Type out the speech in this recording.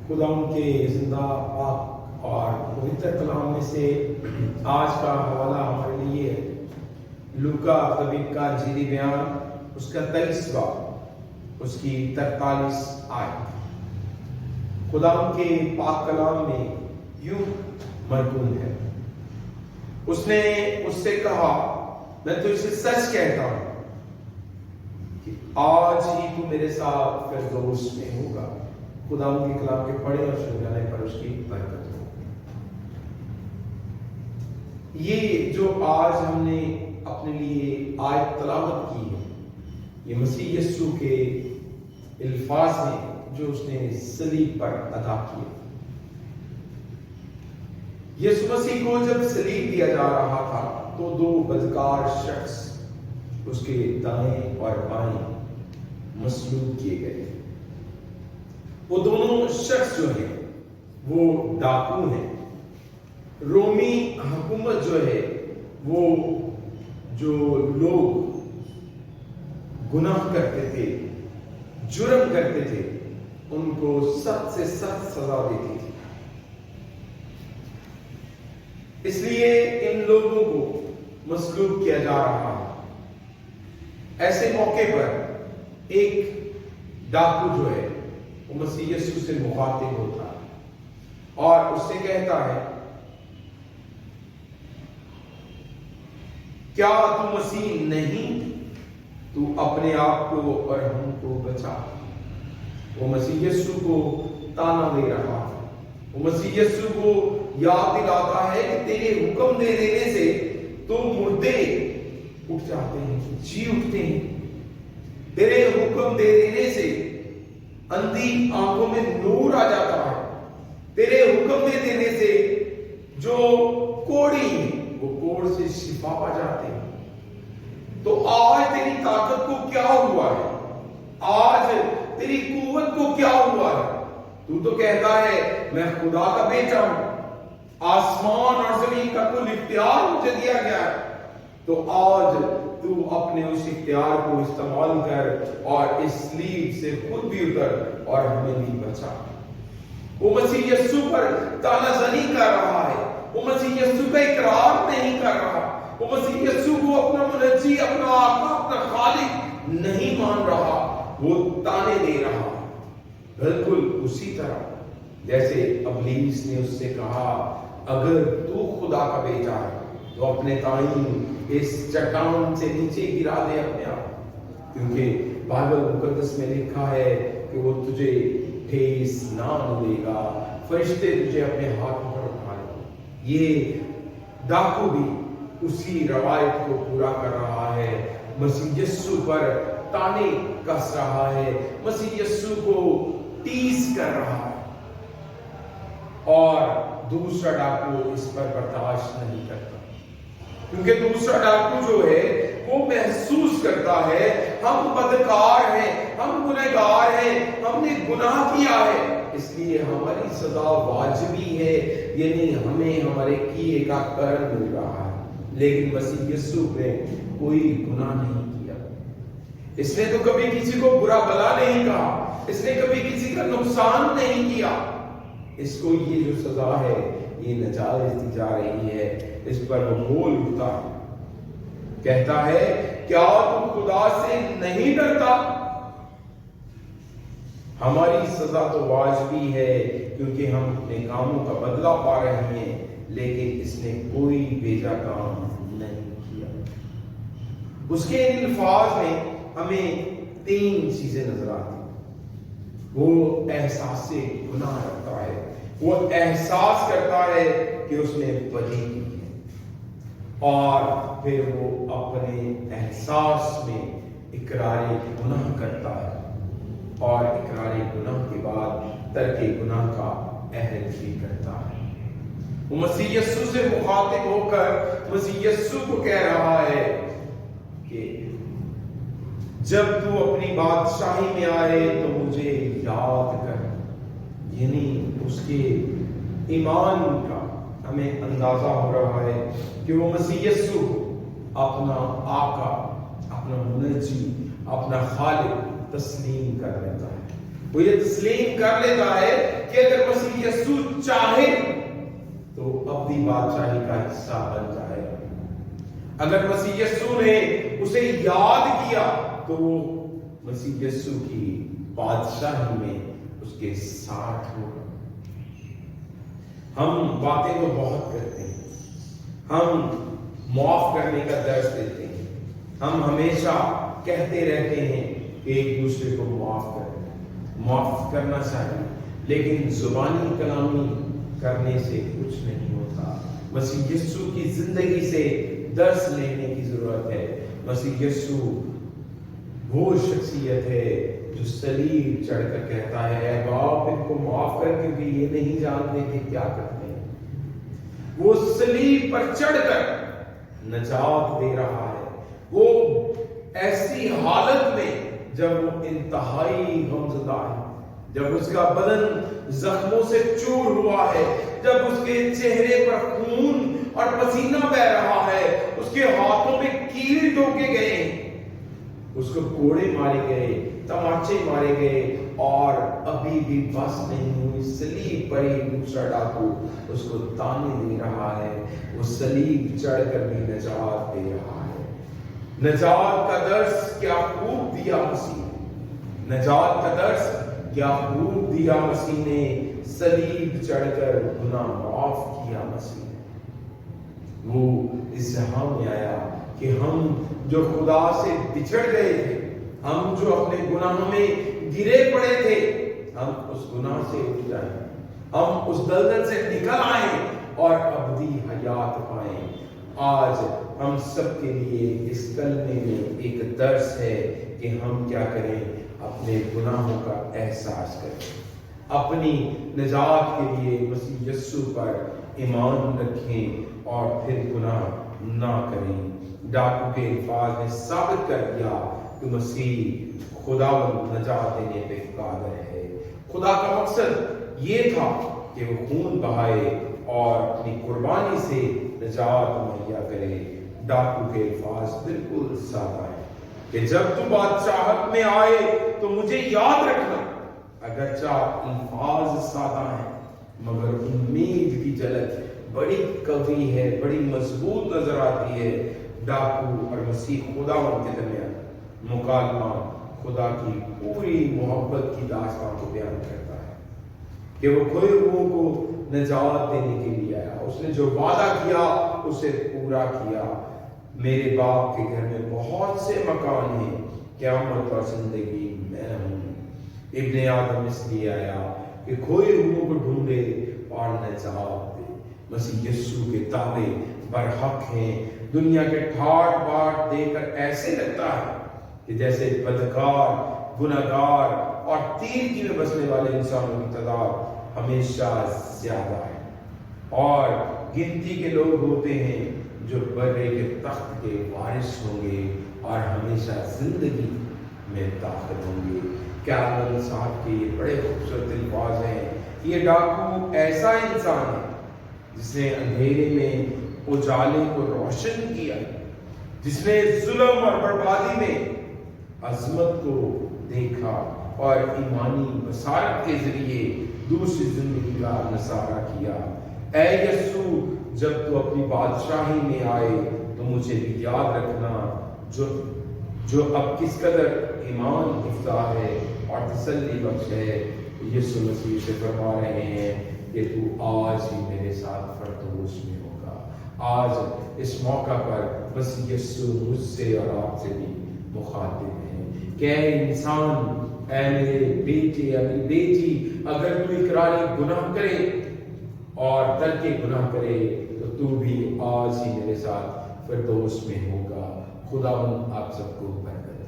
خدا ان کے زندہ پاک اور پوتر کلام میں سے آج کا حوالہ ہمارے لیے ہے لوکا طبیب کا انجیلی بیان، اس کا 23 باب، اس کی 43 آیت خدا ان کے پاک کلام میں یوں مرکون ہے۔ اس نے اس سے کہا، میں تو اسے سچ کہتا ہوں کہ آج ہی تو میرے ساتھ فردوس میں ہوگا۔ خدا ان کے کلام کے پڑھے اور سن جانے پر اس کی برکت ہو۔ یہ جو آج ہم نے اپنے لیے آیت تلاوت کی ہے، یہ مسیح یسوع کے الفاظ ہیں جو اس نے صلیب پر ادا کیے۔ یسوع مسیح کو جب صلیب دیا جا رہا تھا تو دو بدکار شخص اس کے دائیں اور بائیں مصلوب کیے گئے۔ وہ دونوں شخص جو ہیں وہ ڈاکو ہیں۔ رومی حکومت جو ہے وہ جو لوگ گناہ کرتے تھے، جرم کرتے تھے، ان کو سخت سے سخت سزا دیتی تھی۔ اس لیے ان لوگوں کو مصلوب کیا جا رہا ہے۔ ایسے موقع پر ایک ڈاکو جو ہے وہ مسیح یسوع سے مخاطب ہوتا ہے اور اس سے کہتا ہے، کیا تو مسیح نہیں؟ تو اپنے آپ کو اور ہم کو بچا۔ وہ مسیح یسوع کو تانا دے رہا ہے۔ وہ مسیح یسوع کو یاد دلاتا ہے کہ تیرے حکم دے دینے سے تو مردے اٹھ جاتے ہیں، جی اٹھتے ہیں۔ تیرے حکم دے دینے سے اندھی آنکھوں میں نور آ جاتا ہے۔ تیرے حکم دے دینے سے جو کوڑی ہیں وہ کوڑ سے شفا پا جاتے ہیں۔ تو آج تیری طاقت کو کیا ہوا ہے؟ آج تیری قوت کو کیا ہوا ہے؟ تو کہتا ہے میں خدا کا بیٹا ہوں، آسمان اور زمین کا کل اختیار مجھے دیا گیا ہے۔ تو آج تو اپنے اس اختیار کو استعمال کر اور اس صلیب سے خود بھی اتر اور ہمیں بھی بچا۔ وہ مسیح یسوع پر تانا زنی کر رہا ہے، وہ مسیح یسوع کا اقرار نہیں کر رہا، وہ مسیح یسوع کو اپنا منجی، اپنا آقا، اپنا خالق نہیں مان رہا، وہ تانے دے رہا۔ بالکل اسی طرح جیسے ابلیس نے اس سے کہا، اگر تو خدا کا بیٹا ہے تو اپنے تعین اس چٹان سے نیچے گرا دے اپنے آپ، کیونکہ بائبل مقدس میں لکھا ہے کہ وہ تجھے ٹھیس نہ دے گا، فرشتے تجھے اپنے ہاتھوں پر اٹھائیں گے۔ یہ ڈاکو بھی اسی روایت کو پورا کر رہا ہے، مسیح یسوع پر تانے کس رہا ہے، مسیح یسوع کو ٹیز کر رہا ہے، اور دوسرا ڈاکو اس پر برداشت نہیں کرتا، کیونکہ دوسرا ڈاکو جو ہے وہ محسوس کرتا ہے ہم بدکار ہیں، ہم گنہگار ہیں، ہم نے گناہ کیا ہے، اس لیے ہماری سزا واجبی ہے، یعنی ہمیں ہمارے کیے کا کرن مل رہا ہے۔ لیکن مسیح یسوع نے کوئی گناہ نہیں کیا، اس نے تو کبھی کسی کو برا بلا نہیں کہا، اس نے کبھی کسی کا نقصان نہیں کیا۔ اس کو یہ جو سزا ہے یہ ناجائز دی جا رہی ہے، اس پر وہ بول اٹھتا ہے، کہتا ہے کیا تم خدا سے نہیں ڈرتا؟ ہماری سزا تو واجبی ہے کیونکہ ہم اپنے کاموں کا بدلہ پا رہے ہیں، لیکن اس نے کوئی بھیجا کام نہیں کیا۔ اس کے الفاظ میں ہمیں 3 چیزیں نظر آتی ہیں۔ وہ احساس گناہ رکھتا ہے، وہ احساس کرتا ہے کہ اس نے بدی کی ہے، اور پھر وہ اپنے احساس میں اقرار گناہ کرتا ہے، اور اقرار گناہ کے بعد ترک گناہ کا عہد بھی کرتا ہے۔ وہ مسیح یسوع سے مخاطب ہو کر مسیح یسوع کو کہہ رہا ہے کہ جب تو اپنی بادشاہی میں آئے تو مجھے یاد کر۔ یعنی اس کے ایمان کا ہمیں اندازہ ہو رہا ہے کہ وہ مسیح یسوع اپنا آقا، اپنا منجی، اپنا خالق تسلیم کر لیتا ہے۔ وہ یہ تسلیم کر لیتا ہے کہ اگر مسیح یسوع چاہے تو ابدی بادشاہی کا حصہ بن جائے. اگر مسیح یسوع نے اسے یاد کیا تو وہ مسیح یسوع کی بادشاہی میں اس کے ساتھ ہوگا. ہم باتیں تو بہت کرتے ہیں, ہم معاف کرنے کا درس دیتے ہیں, ہم ہمیشہ کہتے رہتے ہیں کہ ایک دوسرے کو معاف کرنا چاہیے, لیکن زبانی کلامی کرنے سے کچھ نہیں ہوتا. مسیح یسوع کی زندگی سے درس لینے کی ضرورت ہے. مسیح یسوع وہ شخصیت ہے جو صلیب چڑھ کر کہتا ہے اے باپ ان کو معاف کر, کیونکہ یہ نہیں جانتے کہ کیا کرتے ہیں. وہ صلیب پر چڑھ کر نجات دے رہا ہے. وہ ایسی حالت میں جب وہ انتہائی غمزدہ ہے, جب اس کا بدن زخموں سے چور ہوا ہے, جب اس کے چہرے پر خون اور پسینہ بہ رہا ہے, اس کے ہاتھوں میں کیل ٹوکے گئے, اس کو کوڑے مارے گئے, تماچے مارے گئے, اور ابھی بھی بس نہیں ہوئی. صلیب پر ہی دوسرا ڈاکو اس کو تانے دے رہا ہے. وہ صلیب چڑھ کر بھی نجات دے رہا ہے. نجات کا درس کیا خوب دیا مسیح نے, نجات کا درس کیا خوب دیا مسیح نے. صلیب چڑھ کر گناہ معاف کیا مسیح نے. وہ اس جہاں میں آیا کہ ہم جو خدا سے بچھڑ گئے تھے, ہم جو اپنے گناہوں میں گرے پڑے تھے, ہم اس گناہ سے اٹھ جائیں, ہم اس دلدل سے نکل آئیں اور ابدی حیات پائیں. آج ہم سب کے لیے اس کلمے میں ایک درس ہے کہ ہم کیا کریں, اپنے گناہوں کا احساس کریں, اپنی نجات کے لیے مسیح یسوع پر ایمان رکھیں اور پھر گناہ نہ کریں. ڈاکو کے الفاظ نے ثابت کر دیا کہ مسیح خداوند نجات دینے پہ قادر ہے. خدا کا مقصد یہ تھا کہ وہ خون بہائے اور اپنی قربانی سے نجات مہیا کرے. ڈاکو کے الفاظ بالکل سادہ ہے کہ جب تو بادشاہت میں آئے تو مجھے یاد رکھنا. اگرچہ الفاظ سادہ ہیں مگر امید کی جھلک بڑی قوی ہے, بڑی مضبوط نظر آتی ہے. ڈاکو اور مسیح خداوند کے درمیان مکالمہ خدا کی پوری محبت کی داستان کو بیان کرتا ہے کہ وہ کھوئے ہوئوں کو نجات دینے کے لیے آیا. اس نے جو وعدہ کیا اسے پورا کیا. میرے باپ کے گھر میں بہت سے مکان ہیں, قیامت اور زندگی میں ہوں. ابن آدم اس لیے آیا کہ کھوئے ہوئوں کو ڈھونڈے اور نجات دے. مسیح یسوع کے دعوے برحق ہیں. دنیا کے ٹھاٹ باٹ دے کر ایسے لگتا ہے کہ جیسے بدکار, گناہگار اور تیر میں بسنے والے انسانوں کی تعداد ہمیشہ زیادہ ہے, اور گنتی کے لوگ ہوتے ہیں جو برے کے تخت کے وارث ہوں گے اور ہمیشہ زندگی میں داخل ہوں گے. کیمرون صاحب کے یہ بڑے خوبصورت الفاظ ہیں. یہ ڈاکو ایسا انسان ہے جس نے اندھیرے میں اجالے کو روشن کیا, جس نے ظلم اور بربادی میں عظمت کو دیکھا اور ایمانی بصارت کے ذریعے دوسری زندگی کا نظارہ کیا. اے یسوع, جب تو اپنی بادشاہی میں آئے تو مجھے بھی یاد رکھنا جو اب کس قدر ایمان افزا ہے اور تسلی بخش ہے. یسوع مسیح سے فرما رہے ہیں کہ تو آج ہی میرے ساتھ فردوس میں ہوگا. آج اس موقع پر مسیح یسوع مجھ سے اور آپ سے بھی مخاطب ہیں کہ اے انسان, اے میرے بیٹے, اے میری بیٹی, اگر تو اقرار گناہ کرے اور ترک گناہ کرے تو بھی آج ہی میرے ساتھ فردوس میں ہوگا. خداوند آپ سب کو برکت